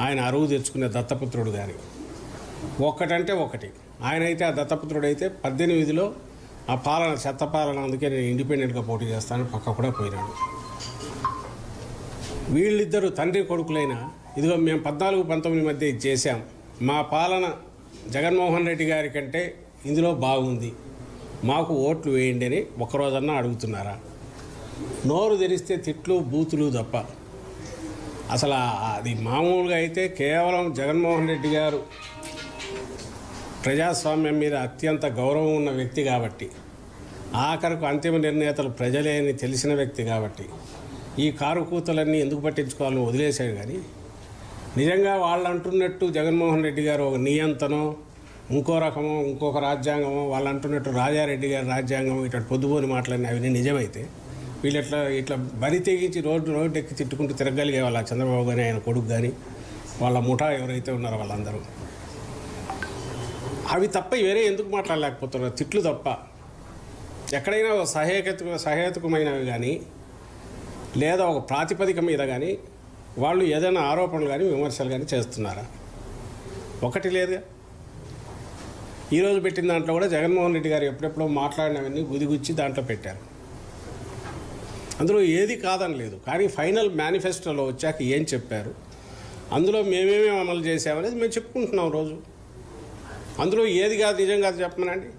ఆయన అరువు తెచ్చుకునే దత్తపుత్రుడు కానీ ఒక్కటంటే ఒకటి. ఆయన అయితే ఆ దత్తపుత్రుడైతే 18లో ఆ పాలన చెత్త పాలన, అందుకే నేను ఇండిపెండెంట్గా పోటీ చేస్తానని పక్క కూడా పోయినాడు. వీళ్ళిద్దరూ తండ్రి కొడుకులైన ఇదిగో మేము 14-19 మధ్య ఇది చేశాం, మా పాలన జగన్మోహన్ రెడ్డి గారి కంటే ఇందులో బాగుంది, మాకు ఓట్లు వేయండి అని ఒక్కరోజన్నా అడుగుతున్నారా? నోరు తెరిస్తే తిట్లు బూతులు తప్ప. అసలు అది మామూలుగా అయితే కేవలం జగన్మోహన్ రెడ్డి గారు ప్రజాస్వామ్యం మీద అత్యంత గౌరవం ఉన్న వ్యక్తి కాబట్టి, ఆఖరకు అంతిమ నిర్ణేతలు ప్రజలే అని తెలిసిన వ్యక్తి కాబట్టి ఈ కారు కూతలన్నీ ఎందుకు పట్టించుకోవాలని వదిలేశాడు. కానీ నిజంగా వాళ్ళు అంటున్నట్టు జగన్మోహన్ రెడ్డి గారు ఒక నియంతనో ఇంకో రకమో ఇంకొక రాజ్యాంగమో వాళ్ళు అంటున్నట్టు రాజారెడ్డి గారి రాజ్యాంగం ఇట్లా పొద్దుపోని మాటలన్నీ అవన్నీ నిజమైతే వీళ్ళు ఇట్లా బరి తెగించి రోడ్డు ఎక్కి తిట్టుకుంటూ తిరగలిగే వాళ్ళ చంద్రబాబు కానీ ఆయన కొడుకు కానీ వాళ్ళ ముఠా ఎవరైతే ఉన్నారో వాళ్ళందరూ అవి తప్ప వేరే ఎందుకు మాట్లాడలేకపోతున్నారు? తిట్లు తప్ప. ఎక్కడైనా ఒక సహేతుకమైనవి కానీ లేదా ఒక ప్రాతిపదిక మీద కానీ వాళ్ళు ఏదైనా ఆరోపణలు కానీ విమర్శలు కానీ చేస్తున్నారా? ఒకటి లేదుగా. ఈరోజు పెట్టిన దాంట్లో కూడా జగన్మోహన్ రెడ్డి గారు ఎప్పుడెప్పుడో మాట్లాడినవన్నీ గుదిగుచ్చి దాంట్లో పెట్టారు. అందులో ఏది కాదని లేదు, కానీ ఫైనల్ మేనిఫెస్టోలో వచ్చాక ఏం చెప్పారు, అందులో మేమేమేమి అమలు చేసామనేది మేము చెప్పుకుంటున్నాం రోజు. అందులో ఏది కాదు నిజం కాదు చెప్పమనండి.